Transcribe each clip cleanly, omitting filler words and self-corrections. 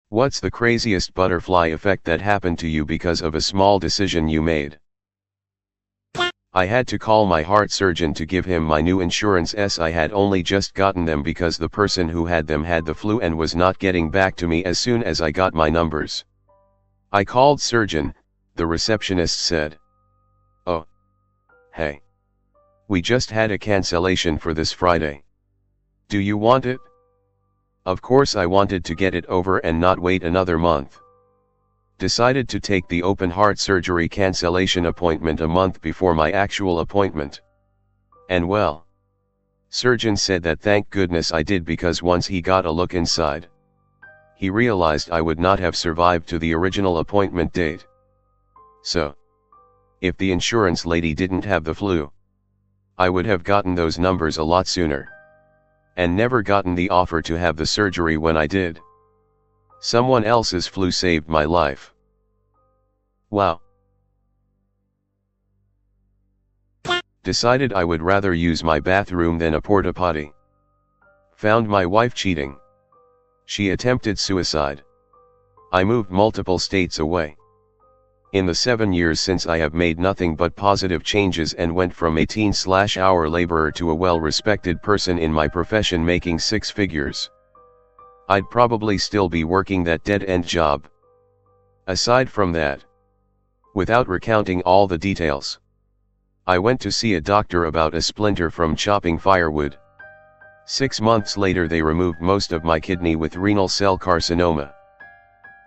What's the craziest butterfly effect that happened to you because of a small decision you made? I had to call my heart surgeon to give him my new insurance as I had only just gotten them because the person who had them had the flu and was not getting back to me as soon as I got my numbers. I called surgeon, the receptionist said. "Oh. Hey. We just had a cancellation for this Friday. Do you want it?" Of course I wanted to get it over and not wait another month. Decided to take the open heart surgery cancellation appointment a month before my actual appointment. And well, surgeon said that thank goodness I did, because once he got a look inside, he realized I would not have survived to the original appointment date. So, if the insurance lady didn't have the flu, I would have gotten those numbers a lot sooner. And never gotten the offer to have the surgery when I did. Someone else's flu saved my life. Wow. Decided I would rather use my bathroom than a porta potty. Found my wife cheating. She attempted suicide. I moved multiple states away. In the 7 years since, I have made nothing but positive changes and went from a teen/hour laborer to a well-respected person in my profession making 6 figures. I'd probably still be working that dead-end job. Aside from that, without recounting all the details, I went to see a doctor about a splinter from chopping firewood. 6 months later they removed most of my kidney with renal cell carcinoma.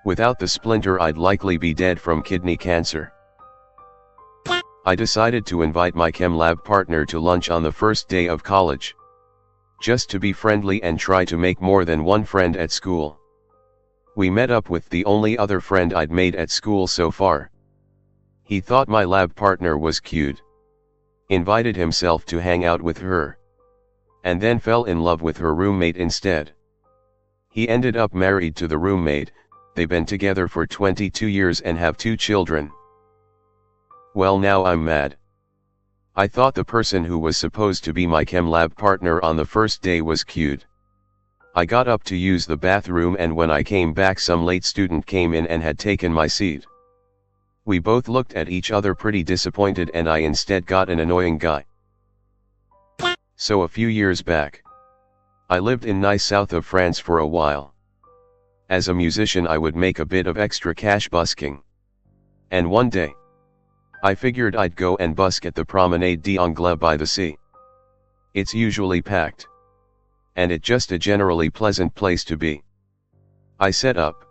Without the splinter I'd likely be dead from kidney cancer. I decided to invite my chem lab partner to lunch on the first day of college. Just to be friendly and try to make more than one friend at school. We met up with the only other friend I'd made at school so far. He thought my lab partner was cute. Invited himself to hang out with her. And then fell in love with her roommate instead. He ended up married to the roommate. They've been together for 22 years and have 2 children. Well, now I'm mad. I thought the person who was supposed to be my chem lab partner on the first day was cute. I got up to use the bathroom, and when I came back some late student came in and had taken my seat. We both looked at each other pretty disappointed, and I instead got an annoying guy. So a few years back, I lived in Nice, south of France for a while. As a musician I would make a bit of extra cash busking. And one day, I figured I'd go and busk at the Promenade d'Anglais by the sea. It's usually packed. And it's just a generally pleasant place to be. I set up,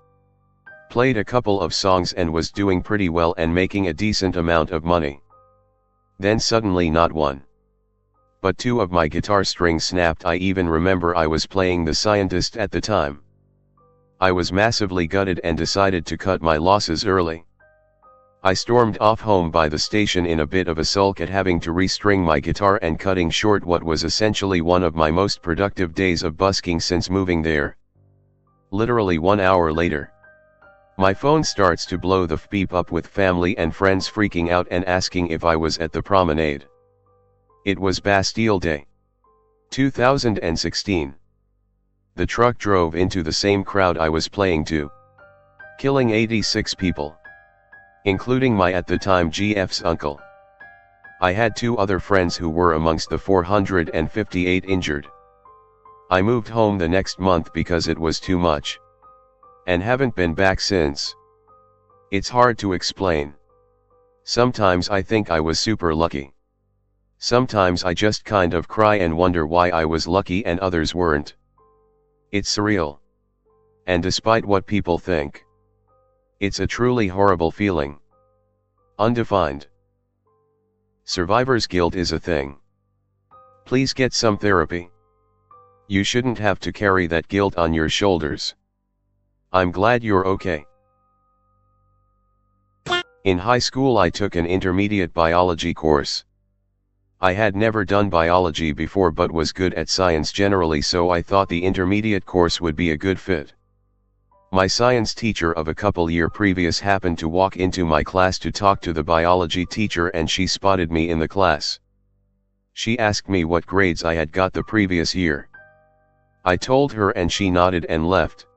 played a couple of songs and was doing pretty well and making a decent amount of money. Then suddenly not one, but 2 of my guitar strings snapped. I even remember I was playing the Scientist at the time. I was massively gutted and decided to cut my losses early. I stormed off home by the station in a bit of a sulk at having to restring my guitar and cutting short what was essentially one of my most productive days of busking since moving there. Literally 1 hour later, my phone starts to blow the beep up with family and friends freaking out and asking if I was at the Promenade. It was Bastille Day, 2016. The truck drove into the same crowd I was playing to, killing 86 people, including my at the time GF's uncle. I had 2 other friends who were amongst the 458 injured. I moved home the next month because it was too much, and haven't been back since. It's hard to explain. Sometimes I think I was super lucky. Sometimes I just kind of cry and wonder why I was lucky and others weren't. It's surreal. And despite what people think, it's a truly horrible feeling. Undefined. Survivor's guilt is a thing. Please get some therapy. You shouldn't have to carry that guilt on your shoulders. I'm glad you're okay. In high school I took an intermediate biology course. I had never done biology before but was good at science generally, so I thought the intermediate course would be a good fit. My science teacher of a couple years previous happened to walk into my class to talk to the biology teacher, and she spotted me in the class. She asked me what grades I had got the previous year. I told her and she nodded and left.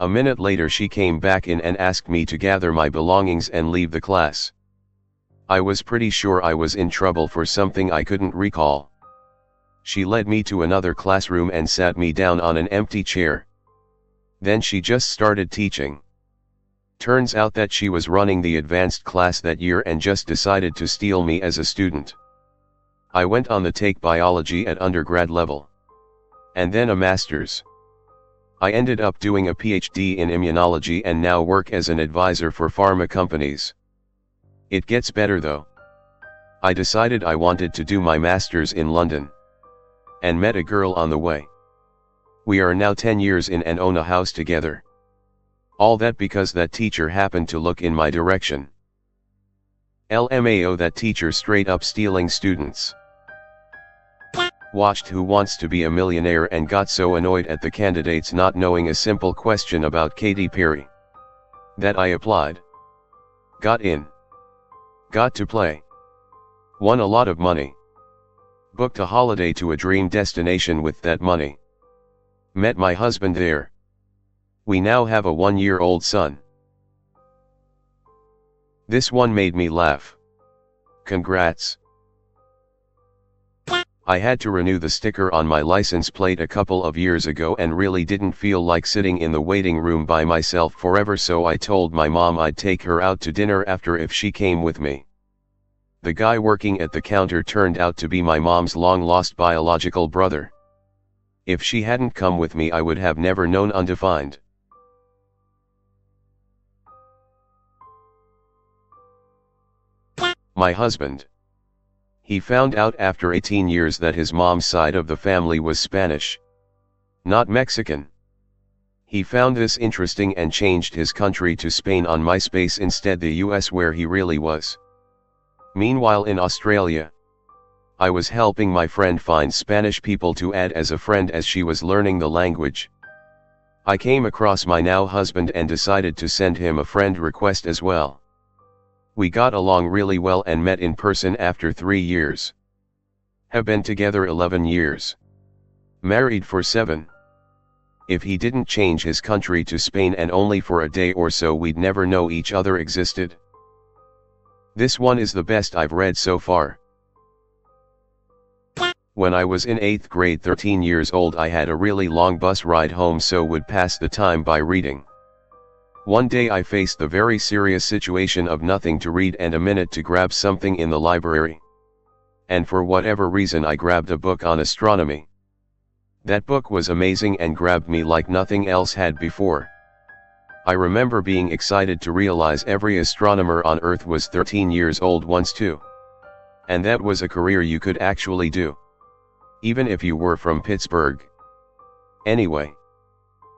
A minute later she came back in and asked me to gather my belongings and leave the class. I was pretty sure I was in trouble for something I couldn't recall. She led me to another classroom and sat me down on an empty chair. Then she just started teaching. Turns out that she was running the advanced class that year and just decided to steal me as a student. I went on to take biology at undergrad level. And then a master's. I ended up doing a PhD in immunology and now work as an advisor for pharma companies. It gets better though. I decided I wanted to do my master's in London. And met a girl on the way. We are now 10 years in and own a house together. All that because that teacher happened to look in my direction. LMAO, that teacher straight up stealing students. Watched Who Wants to Be a Millionaire and got so annoyed at the candidates not knowing a simple question about Katy Perry that I applied. Got in. Got to play. Won a lot of money. Booked a holiday to a dream destination with that money. Met my husband there. We now have a 1-year-old son. This one made me laugh. Congrats. I had to renew the sticker on my license plate a couple of years ago and really didn't feel like sitting in the waiting room by myself forever, so I told my mom I'd take her out to dinner after if she came with me. The guy working at the counter turned out to be my mom's long-lost biological brother. If she hadn't come with me I would have never known undefined. My husband. He found out after 18 years that his mom's side of the family was Spanish, not Mexican. He found this interesting and changed his country to Spain on MySpace instead the US where he really was. Meanwhile in Australia, I was helping my friend find Spanish people to add as a friend as she was learning the language. I came across my now husband and decided to send him a friend request as well. We got along really well and met in person after 3 years. Have been together 11 years. Married for 7. If he didn't change his country to Spain and only for a day or so we'd never know each other existed. This one is the best I've read so far. When I was in 8th grade 13 years old I had a really long bus ride home so would pass the time by reading. One day I faced the very serious situation of nothing to read and a minute to grab something in the library. And for whatever reason I grabbed a book on astronomy. That book was amazing and grabbed me like nothing else had before. I remember being excited to realize every astronomer on Earth was 13 years old once too. And that was a career you could actually do. Even if you were from Pittsburgh. Anyway.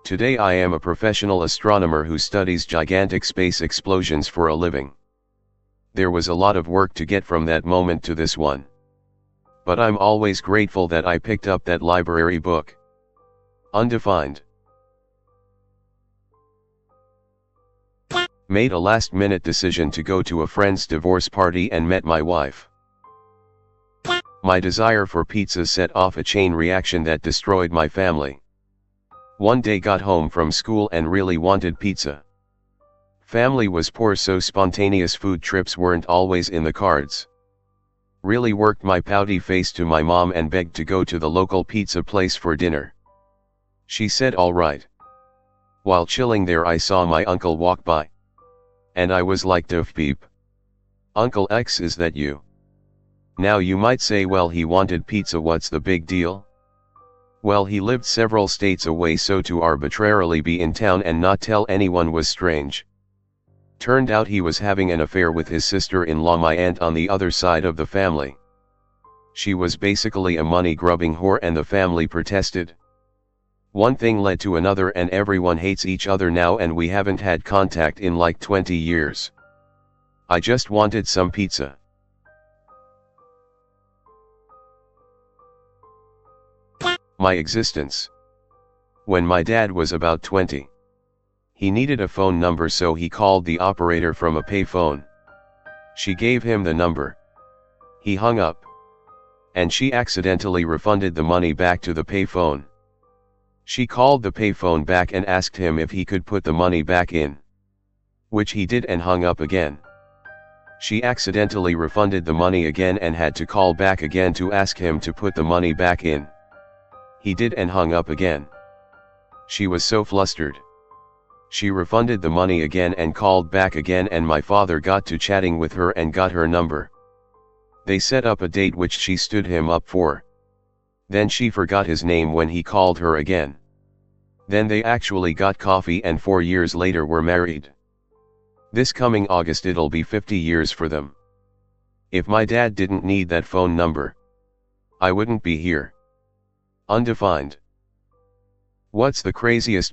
Today I am a professional astronomer who studies gigantic space explosions for a living. There was a lot of work to get from that moment to this one. But I'm always grateful that I picked up that library book. Undefined. Made a last-minute decision to go to a friend's divorce party and met my wife. My desire for pizza set off a chain reaction that destroyed my family. One day got home from school and really wanted pizza. Family was poor so spontaneous food trips weren't always in the cards. Really worked my pouty face to my mom and begged to go to the local pizza place for dinner. She said all right. While chilling there I saw my uncle walk by. And I was like duff peep. Uncle X, is that you? Now you might say, well, he wanted pizza, what's the big deal? Well, he lived several states away, so to arbitrarily be in town and not tell anyone was strange. Turned out he was having an affair with his sister-in-law, my aunt on the other side of the family. She was basically a money-grubbing whore and the family protested. One thing led to another and everyone hates each other now and we haven't had contact in like 20 years. I just wanted some pizza. My existence. When my dad was about 20. He needed a phone number so he called the operator from a payphone. She gave him the number. He hung up. and she accidentally refunded the money back to the payphone. She called the payphone back and asked him if he could put the money back in, which he did, and hung up again. She accidentally refunded the money again and had to call back again to ask him to put the money back in. He did and hung up again. She was so flustered. She refunded the money again and called back again, and my father got to chatting with her and got her number. They set up a date which she stood him up for. Then she forgot his name when he called her again. Then they actually got coffee and 4 years later were married. This coming August it'll be 50 years for them. If my dad didn't need that phone number, I wouldn't be here. Undefined. What's the craziest